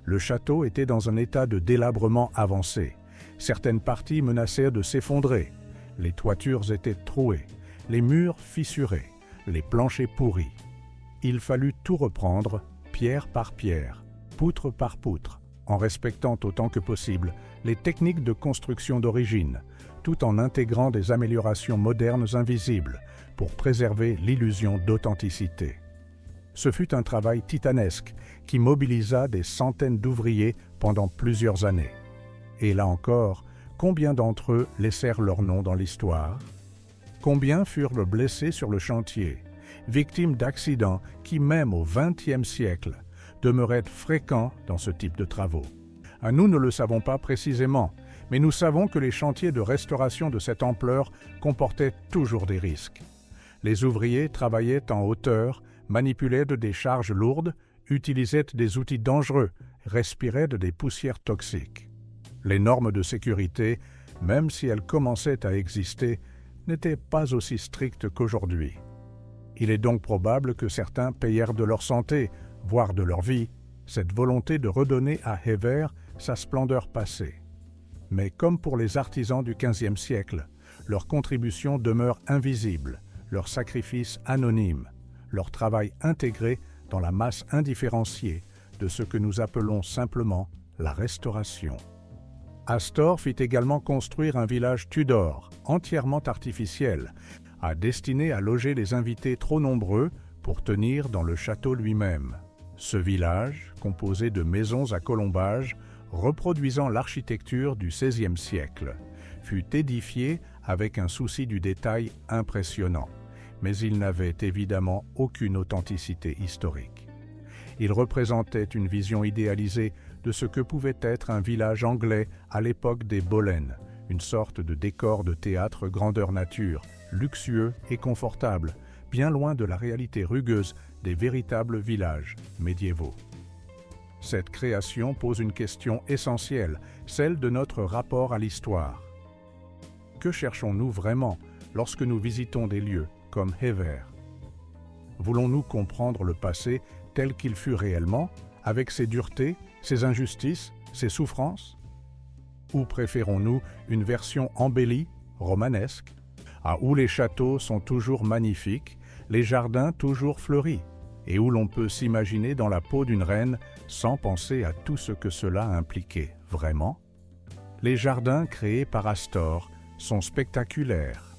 Le château était dans un état de délabrement avancé. Certaines parties menaçaient de s'effondrer. Les toitures étaient trouées, les murs fissurés, les planchers pourris. Il fallut tout reprendre, pierre par pierre, poutre par poutre, en respectant autant que possible les techniques de construction d'origine, tout en intégrant des améliorations modernes invisibles pour préserver l'illusion d'authenticité. Ce fut un travail titanesque qui mobilisa des centaines d'ouvriers pendant plusieurs années. Et là encore, combien d'entre eux laissèrent leur nom dans l'histoire? Combien furent blessés sur le chantier, victimes d'accidents qui, même au XXe siècle, demeuraient fréquents dans ce type de travaux? Nous ne le savons pas précisément, mais nous savons que les chantiers de restauration de cette ampleur comportaient toujours des risques. Les ouvriers travaillaient en hauteur, manipulaient des charges lourdes, utilisaient des outils dangereux, respiraient des poussières toxiques. Les normes de sécurité, même si elles commençaient à exister, n'étaient pas aussi strictes qu'aujourd'hui. Il est donc probable que certains payèrent de leur santé, voire de leur vie, cette volonté de redonner à Hever sa splendeur passée. Mais comme pour les artisans du XVe siècle, leur contribution demeure invisible, leur sacrifice anonyme, leur travail intégré dans la masse indifférenciée de ce que nous appelons simplement la restauration. Astor fit également construire un village Tudor, entièrement artificiel, destiné à loger les invités trop nombreux pour tenir dans le château lui-même. Ce village, composé de maisons à colombages, reproduisant l'architecture du XVIe siècle, fut édifié avec un souci du détail impressionnant, mais il n'avait évidemment aucune authenticité historique. Il représentait une vision idéalisée de ce que pouvait être un village anglais à l'époque des Boleyn, une sorte de décor de théâtre grandeur nature, luxueux et confortable, bien loin de la réalité rugueuse des véritables villages médiévaux. Cette création pose une question essentielle, celle de notre rapport à l'histoire. Que cherchons-nous vraiment lorsque nous visitons des lieux comme Hever? Voulons-nous comprendre le passé tel qu'il fut réellement, avec ses duretés, ses injustices, ses souffrances? Ou préférons-nous une version embellie, romanesque, où les châteaux sont toujours magnifiques, les jardins toujours fleuris, et où l'on peut s'imaginer dans la peau d'une reine sans penser à tout ce que cela impliquait vraiment? Les jardins créés par Astor sont spectaculaires.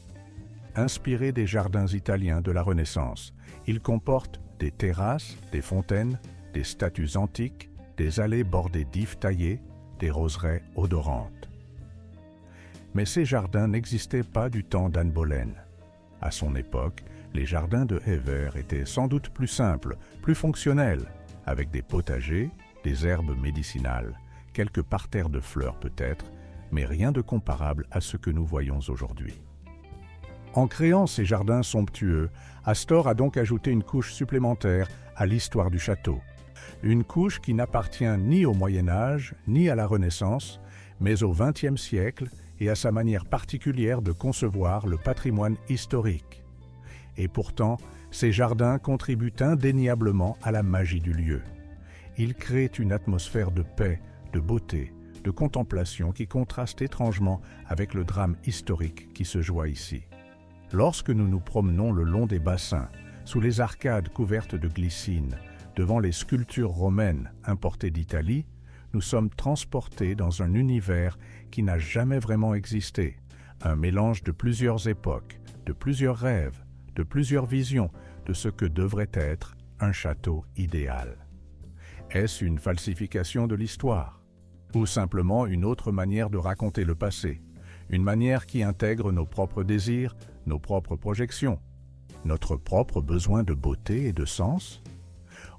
Inspirés des jardins italiens de la Renaissance, ils comportent des terrasses, des fontaines, des statues antiques, des allées bordées d'ifs taillés, des roseraies odorantes. Mais ces jardins n'existaient pas du temps d'Anne Boleyn. À son époque, les jardins de Hever étaient sans doute plus simples, plus fonctionnels, avec des potagers, des herbes médicinales, quelques parterres de fleurs peut-être, mais rien de comparable à ce que nous voyons aujourd'hui. En créant ces jardins somptueux, Astor a donc ajouté une couche supplémentaire à l'histoire du château. Une couche qui n'appartient ni au Moyen-Âge, ni à la Renaissance, mais au XXe siècle et à sa manière particulière de concevoir le patrimoine historique. Et pourtant, ces jardins contribuent indéniablement à la magie du lieu. Ils créent une atmosphère de paix, de beauté, de contemplation qui contraste étrangement avec le drame historique qui se joue ici. Lorsque nous nous promenons le long des bassins, sous les arcades couvertes de glycines, devant les sculptures romaines importées d'Italie, nous sommes transportés dans un univers qui n'a jamais vraiment existé, un mélange de plusieurs époques, de plusieurs rêves, de plusieurs visions de ce que devrait être un château idéal. Est-ce une falsification de l'histoire? Ou simplement une autre manière de raconter le passé? Une manière qui intègre nos propres désirs, nos propres projections, notre propre besoin de beauté et de sens?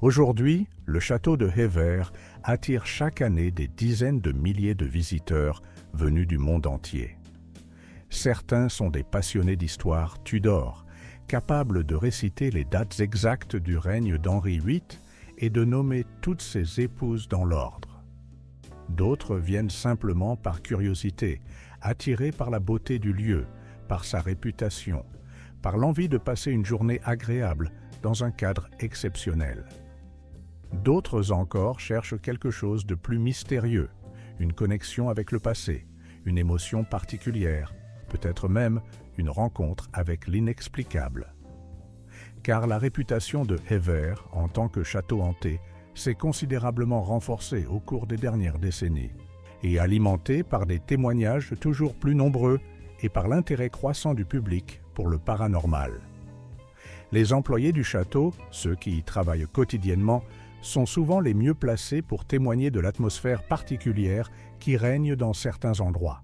Aujourd'hui, le château de Hever attire chaque année des dizaines de milliers de visiteurs venus du monde entier. Certains sont des passionnés d'histoire Tudor, capables de réciter les dates exactes du règne d'Henri VIII et de nommer toutes ses épouses dans l'ordre. D'autres viennent simplement par curiosité, attirés par la beauté du lieu, par sa réputation, par l'envie de passer une journée agréable dans un cadre exceptionnel. D'autres encore cherchent quelque chose de plus mystérieux, une connexion avec le passé, une émotion particulière, peut-être même une rencontre avec l'inexplicable. Car la réputation de Hever en tant que château hanté s'est considérablement renforcée au cours des dernières décennies et alimentée par des témoignages toujours plus nombreux et par l'intérêt croissant du public pour le paranormal. Les employés du château, ceux qui y travaillent quotidiennement, sont souvent les mieux placés pour témoigner de l'atmosphère particulière qui règne dans certains endroits.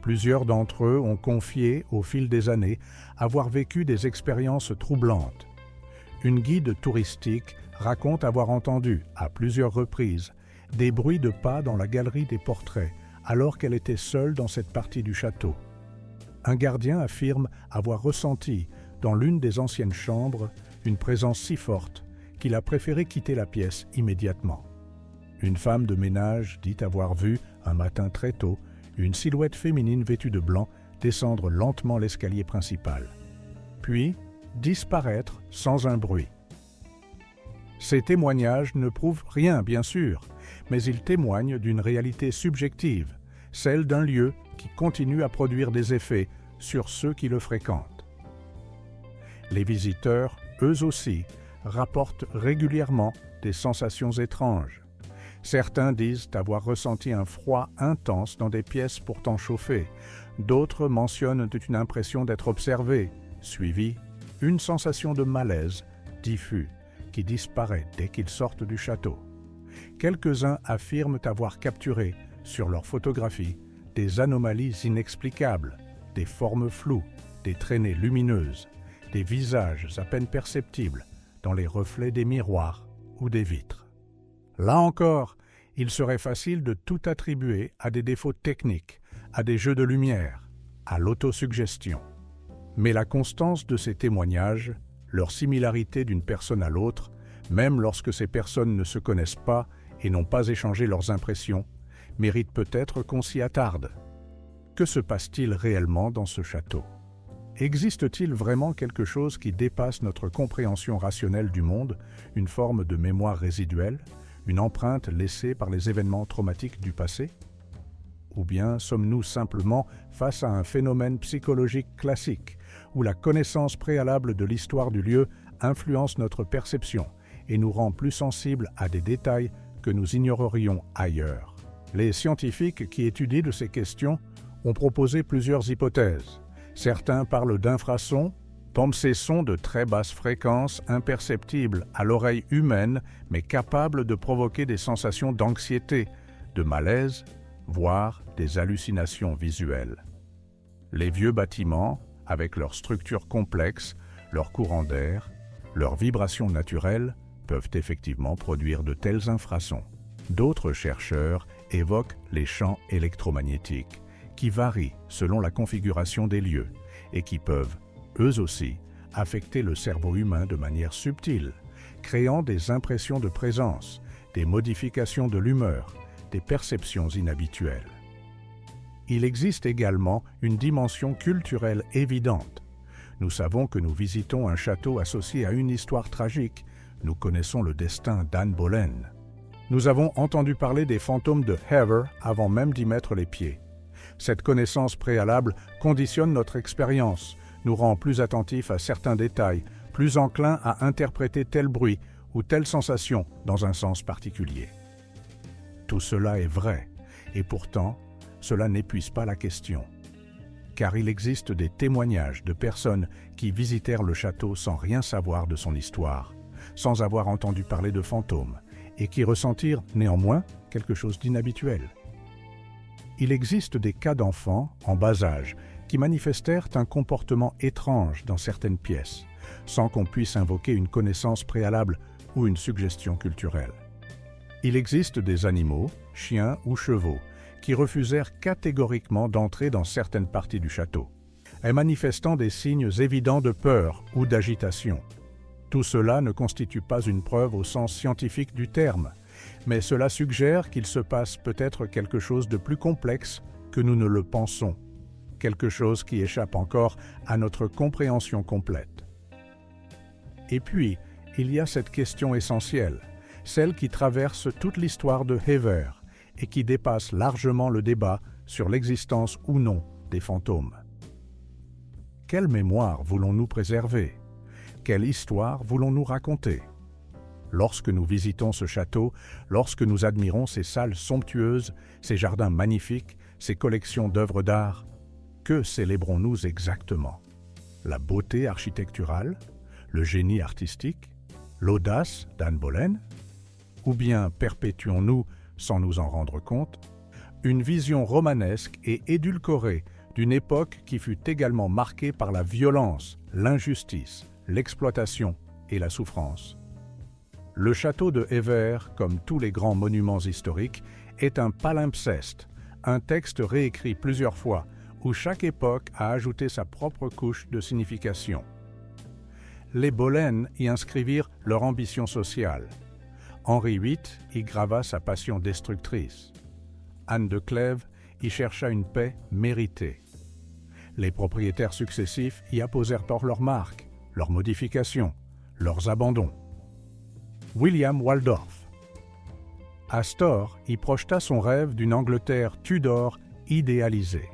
Plusieurs d'entre eux ont confié, au fil des années, avoir vécu des expériences troublantes. Une guide touristique raconte avoir entendu, à plusieurs reprises, des bruits de pas dans la galerie des portraits, alors qu'elle était seule dans cette partie du château. Un gardien affirme avoir ressenti, dans l'une des anciennes chambres, une présence si forte qu'il a préféré quitter la pièce immédiatement. Une femme de ménage dit avoir vu, un matin très tôt, une silhouette féminine vêtue de blanc descendre lentement l'escalier principal, puis disparaître sans un bruit. Ces témoignages ne prouvent rien, bien sûr, mais ils témoignent d'une réalité subjective, celle d'un lieu qui continue à produire des effets sur ceux qui le fréquentent. Les visiteurs, eux aussi, rapportent régulièrement des sensations étranges. Certains disent avoir ressenti un froid intense dans des pièces pourtant chauffées. D'autres mentionnent une impression d'être observés, suivie une sensation de malaise diffus qui disparaît dès qu'ils sortent du château. Quelques-uns affirment avoir capturé, sur leurs photographies, des anomalies inexplicables, des formes floues, des traînées lumineuses, des visages à peine perceptibles dans les reflets des miroirs ou des vitres. Là encore, il serait facile de tout attribuer à des défauts techniques, à des jeux de lumière, à l'autosuggestion. Mais la constance de ces témoignages, leur similarité d'une personne à l'autre, même lorsque ces personnes ne se connaissent pas et n'ont pas échangé leurs impressions, mérite peut-être qu'on s'y attarde. Que se passe-t-il réellement dans ce château ? Existe-t-il vraiment quelque chose qui dépasse notre compréhension rationnelle du monde, une forme de mémoire résiduelle, une empreinte laissée par les événements traumatiques du passé ? Ou bien sommes-nous simplement face à un phénomène psychologique classique, où la connaissance préalable de l'histoire du lieu influence notre perception et nous rend plus sensibles à des détails que nous ignorerions ailleurs ? Les scientifiques qui étudient de ces questions ont proposé plusieurs hypothèses. Certains parlent d'infrasons, ces sons de très basse fréquence, imperceptibles à l'oreille humaine, mais capables de provoquer des sensations d'anxiété, de malaise, voire des hallucinations visuelles. Les vieux bâtiments, avec leurs structures complexes, leurs courants d'air, leurs vibrations naturelles, peuvent effectivement produire de tels infrasons. D'autres chercheurs évoquent les champs électromagnétiques, qui varient selon la configuration des lieux et qui peuvent, eux aussi, affecter le cerveau humain de manière subtile, créant des impressions de présence, des modifications de l'humeur, des perceptions inhabituelles. Il existe également une dimension culturelle évidente. Nous savons que nous visitons un château associé à une histoire tragique. Nous connaissons le destin d'Anne Boleyn. Nous avons entendu parler des fantômes de Hever avant même d'y mettre les pieds. Cette connaissance préalable conditionne notre expérience, nous rend plus attentifs à certains détails, plus enclins à interpréter tel bruit ou telle sensation dans un sens particulier. Tout cela est vrai, et pourtant, cela n'épuise pas la question. Car il existe des témoignages de personnes qui visitèrent le château sans rien savoir de son histoire, sans avoir entendu parler de fantômes, et qui ressentirent néanmoins quelque chose d'inhabituel. Il existe des cas d'enfants, en bas âge, qui manifestèrent un comportement étrange dans certaines pièces, sans qu'on puisse invoquer une connaissance préalable ou une suggestion culturelle. Il existe des animaux, chiens ou chevaux, qui refusèrent catégoriquement d'entrer dans certaines parties du château, et manifestant des signes évidents de peur ou d'agitation. Tout cela ne constitue pas une preuve au sens scientifique du terme, mais cela suggère qu'il se passe peut-être quelque chose de plus complexe que nous ne le pensons, quelque chose qui échappe encore à notre compréhension complète. Et puis, il y a cette question essentielle, celle qui traverse toute l'histoire de Hever et qui dépasse largement le débat sur l'existence ou non des fantômes. Quelle mémoire voulons-nous préserver? Quelle histoire voulons-nous raconter? Lorsque nous visitons ce château, lorsque nous admirons ces salles somptueuses, ces jardins magnifiques, ces collections d'œuvres d'art, que célébrons-nous exactement? La beauté architecturale? Le génie artistique? L'audace d'Anne Boleyn? Ou bien perpétuons-nous, sans nous en rendre compte, une vision romanesque et édulcorée d'une époque qui fut également marquée par la violence, l'injustice, l'exploitation et la souffrance? Le château de Hever, comme tous les grands monuments historiques, est un palimpseste, un texte réécrit plusieurs fois, où chaque époque a ajouté sa propre couche de signification. Les Boleyn y inscrivirent leur ambition sociale. Henri VIII y grava sa passion destructrice. Anne de Clèves y chercha une paix méritée. Les propriétaires successifs y apposèrent leurs marques, leurs modifications, leurs abandons. William Waldorf. Astor y projeta son rêve d'une Angleterre Tudor idéalisée.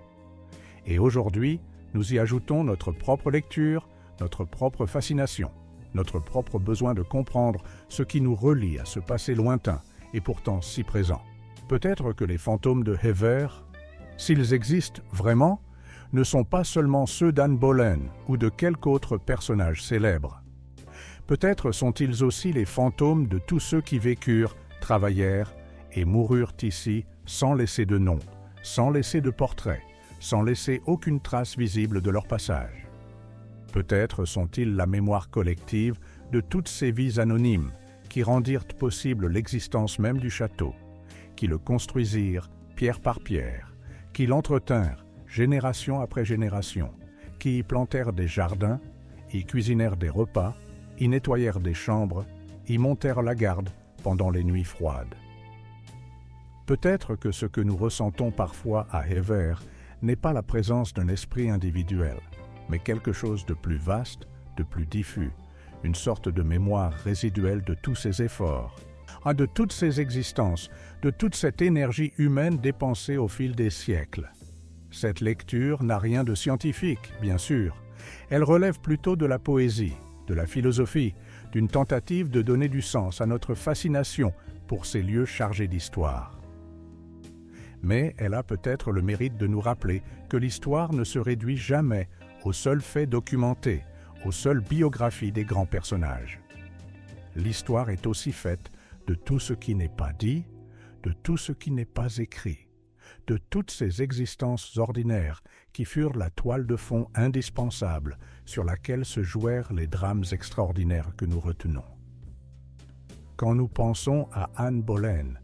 Et aujourd'hui, nous y ajoutons notre propre lecture, notre propre fascination, notre propre besoin de comprendre ce qui nous relie à ce passé lointain et pourtant si présent. Peut-être que les fantômes de Hever, s'ils existent vraiment, ne sont pas seulement ceux d'Anne Boleyn ou de quelque autre personnage célèbre. Peut-être sont-ils aussi les fantômes de tous ceux qui vécurent, travaillèrent et moururent ici sans laisser de nom, sans laisser de portrait, sans laisser aucune trace visible de leur passage. Peut-être sont-ils la mémoire collective de toutes ces vies anonymes qui rendirent possible l'existence même du château, qui le construisirent pierre par pierre, qui l'entretinrent génération après génération, qui y plantèrent des jardins, y cuisinèrent des repas, y nettoyèrent des chambres, y montèrent la garde pendant les nuits froides. Peut-être que ce que nous ressentons parfois à Hever n'est pas la présence d'un esprit individuel, mais quelque chose de plus vaste, de plus diffus, une sorte de mémoire résiduelle de tous ces efforts, de toutes ces existences, de toute cette énergie humaine dépensée au fil des siècles. Cette lecture n'a rien de scientifique, bien sûr. Elle relève plutôt de la poésie, de la philosophie, d'une tentative de donner du sens à notre fascination pour ces lieux chargés d'histoire. Mais elle a peut-être le mérite de nous rappeler que l'histoire ne se réduit jamais aux seuls faits documentés, aux seules biographies des grands personnages. L'histoire est aussi faite de tout ce qui n'est pas dit, de tout ce qui n'est pas écrit, de toutes ces existences ordinaires qui furent la toile de fond indispensable sur laquelle se jouèrent les drames extraordinaires que nous retenons. Quand nous pensons à Anne Boleyn,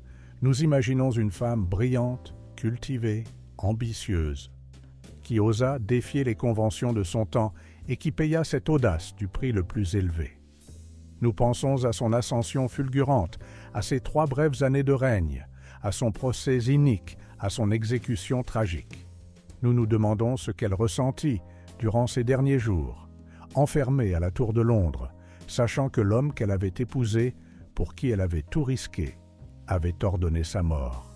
nous imaginons une femme brillante, cultivée, ambitieuse, qui osa défier les conventions de son temps et qui paya cette audace du prix le plus élevé. Nous pensons à son ascension fulgurante, à ses 3 brèves années de règne, à son procès inique, à son exécution tragique. Nous nous demandons ce qu'elle ressentit durant ces derniers jours, enfermée à la Tour de Londres, sachant que l'homme qu'elle avait épousé, pour qui elle avait tout risqué, avait ordonné sa mort.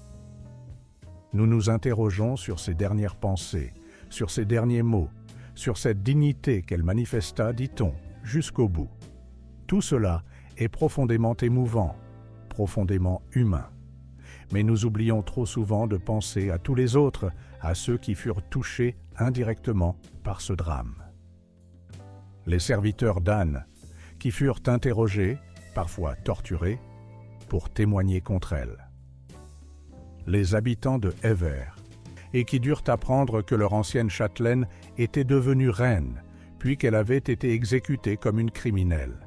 Nous nous interrogeons sur ses dernières pensées, sur ses derniers mots, sur cette dignité qu'elle manifesta, dit-on, jusqu'au bout. Tout cela est profondément émouvant, profondément humain. Mais nous oublions trop souvent de penser à tous les autres, à ceux qui furent touchés indirectement par ce drame. Les serviteurs d'Anne, qui furent interrogés, parfois torturés, pour témoigner contre elle. Les habitants de Hever, et qui durent apprendre que leur ancienne châtelaine était devenue reine, puis qu'elle avait été exécutée comme une criminelle.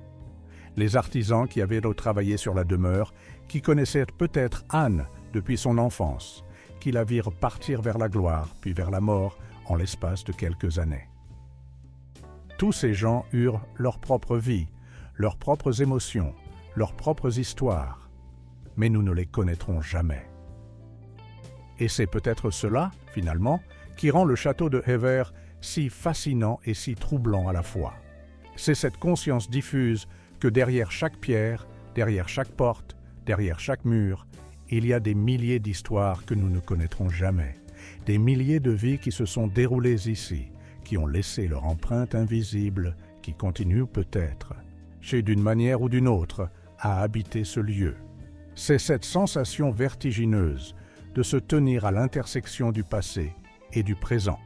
Les artisans qui avaient travaillé sur la demeure, qui connaissaient peut-être Anne depuis son enfance, qui la virent partir vers la gloire, puis vers la mort, en l'espace de quelques années. Tous ces gens eurent leur propre vie, leurs propres émotions, leurs propres histoires, mais nous ne les connaîtrons jamais. Et c'est peut-être cela, finalement, qui rend le château de Hever si fascinant et si troublant à la fois. C'est cette conscience diffuse que derrière chaque pierre, derrière chaque porte, derrière chaque mur, il y a des milliers d'histoires que nous ne connaîtrons jamais, des milliers de vies qui se sont déroulées ici, qui ont laissé leur empreinte invisible, qui continuent peut-être, d'une manière ou d'une autre, à habiter ce lieu. C'est cette sensation vertigineuse de se tenir à l'intersection du passé et du présent,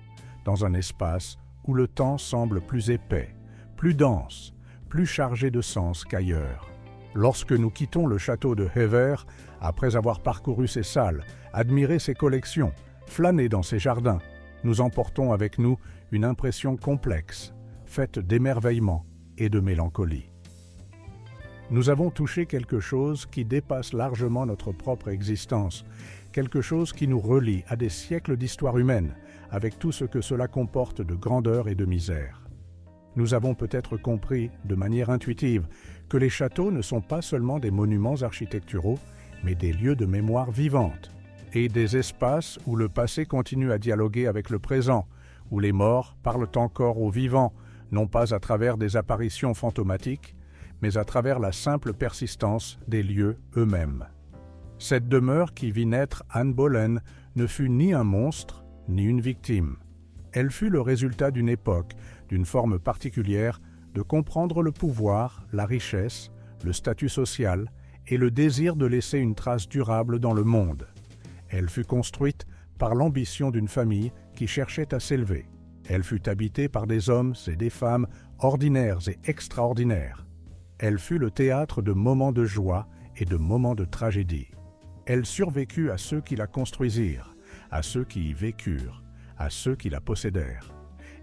dans un espace où le temps semble plus épais, plus dense, plus chargé de sens qu'ailleurs. Lorsque nous quittons le château de Hever, après avoir parcouru ses salles, admiré ses collections, flâné dans ses jardins, nous emportons avec nous une impression complexe, faite d'émerveillement et de mélancolie. Nous avons touché quelque chose qui dépasse largement notre propre existence, quelque chose qui nous relie à des siècles d'histoire humaine, avec tout ce que cela comporte de grandeur et de misère. Nous avons peut-être compris, de manière intuitive, que les châteaux ne sont pas seulement des monuments architecturaux, mais des lieux de mémoire vivante, et des espaces où le passé continue à dialoguer avec le présent, où les morts parlent encore aux vivants, non pas à travers des apparitions fantomatiques, mais à travers la simple persistance des lieux eux-mêmes. Cette demeure qui vit naître Anne Boleyn ne fut ni un monstre, ni une victime. Elle fut le résultat d'une époque, d'une forme particulière, de comprendre le pouvoir, la richesse, le statut social et le désir de laisser une trace durable dans le monde. Elle fut construite par l'ambition d'une famille qui cherchait à s'élever. Elle fut habitée par des hommes et des femmes ordinaires et extraordinaires. Elle fut le théâtre de moments de joie et de moments de tragédie. Elle survécut à ceux qui la construisirent, à ceux qui y vécurent, à ceux qui la possédèrent.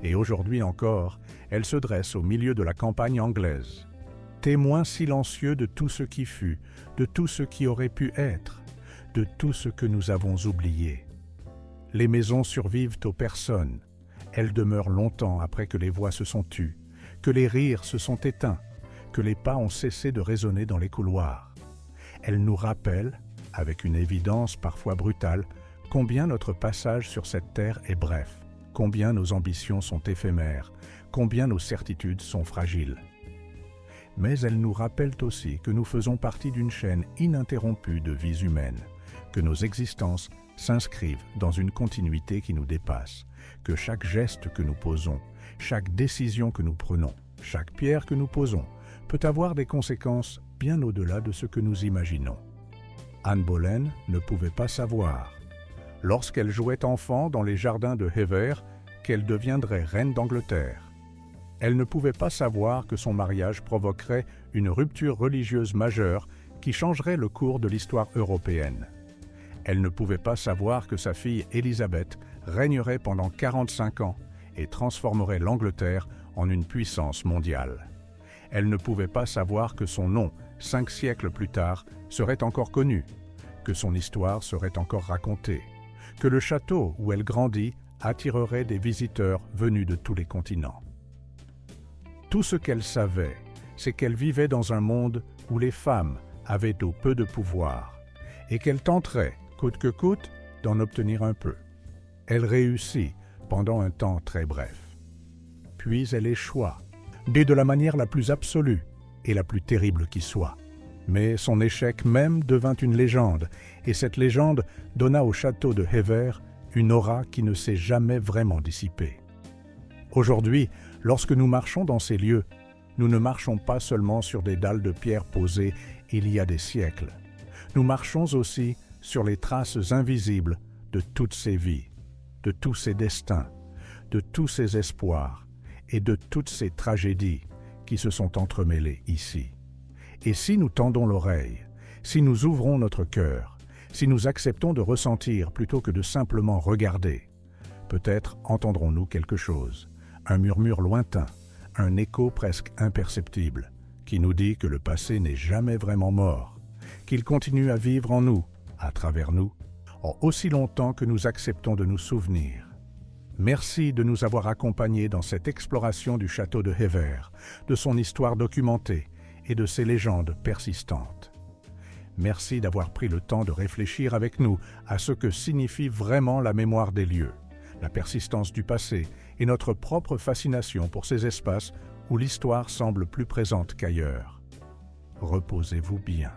Et aujourd'hui encore, elle se dresse au milieu de la campagne anglaise. Témoin silencieux de tout ce qui fut, de tout ce qui aurait pu être, de tout ce que nous avons oublié. Les maisons survivent aux personnes. Elles demeurent longtemps après que les voix se sont tues, que les rires se sont éteints, que les pas ont cessé de résonner dans les couloirs. Elles nous rappellent, avec une évidence parfois brutale, combien notre passage sur cette terre est bref, combien nos ambitions sont éphémères, combien nos certitudes sont fragiles. Mais elles nous rappellent aussi que nous faisons partie d'une chaîne ininterrompue de vies humaines, que nos existences s'inscrivent dans une continuité qui nous dépasse, que chaque geste que nous posons, chaque décision que nous prenons, chaque pierre que nous posons, peut avoir des conséquences bien au-delà de ce que nous imaginons. Anne Boleyn ne pouvait pas savoir, lorsqu'elle jouait enfant dans les jardins de Hever, qu'elle deviendrait reine d'Angleterre. Elle ne pouvait pas savoir que son mariage provoquerait une rupture religieuse majeure qui changerait le cours de l'histoire européenne. Elle ne pouvait pas savoir que sa fille Élisabeth régnerait pendant 45 ans et transformerait l'Angleterre en une puissance mondiale. Elle ne pouvait pas savoir que son nom, 5 siècles plus tard, serait encore connu, que son histoire serait encore racontée, que le château où elle grandit attirerait des visiteurs venus de tous les continents. Tout ce qu'elle savait, c'est qu'elle vivait dans un monde où les femmes avaient peu de pouvoir et qu'elle tenterait, coûte que coûte, d'en obtenir un peu. Elle réussit pendant un temps très bref. Puis elle échoua, de la manière la plus absolue et la plus terrible qui soit. Mais son échec même devint une légende, et cette légende donna au château de Hever une aura qui ne s'est jamais vraiment dissipée. Aujourd'hui, lorsque nous marchons dans ces lieux, nous ne marchons pas seulement sur des dalles de pierre posées il y a des siècles. Nous marchons aussi sur les traces invisibles de toutes ces vies, de tous ces destins, de tous ces espoirs et de toutes ces tragédies qui se sont entremêlées ici. Et si nous tendons l'oreille, si nous ouvrons notre cœur, si nous acceptons de ressentir plutôt que de simplement regarder, peut-être entendrons-nous quelque chose, un murmure lointain, un écho presque imperceptible, qui nous dit que le passé n'est jamais vraiment mort, qu'il continue à vivre en nous, à travers nous, en aussi longtemps que nous acceptons de nous souvenir. Merci de nous avoir accompagnés dans cette exploration du château de Hever, de son histoire documentée et de ses légendes persistantes. Merci d'avoir pris le temps de réfléchir avec nous à ce que signifie vraiment la mémoire des lieux, la persistance du passé et notre propre fascination pour ces espaces où l'histoire semble plus présente qu'ailleurs. Reposez-vous bien.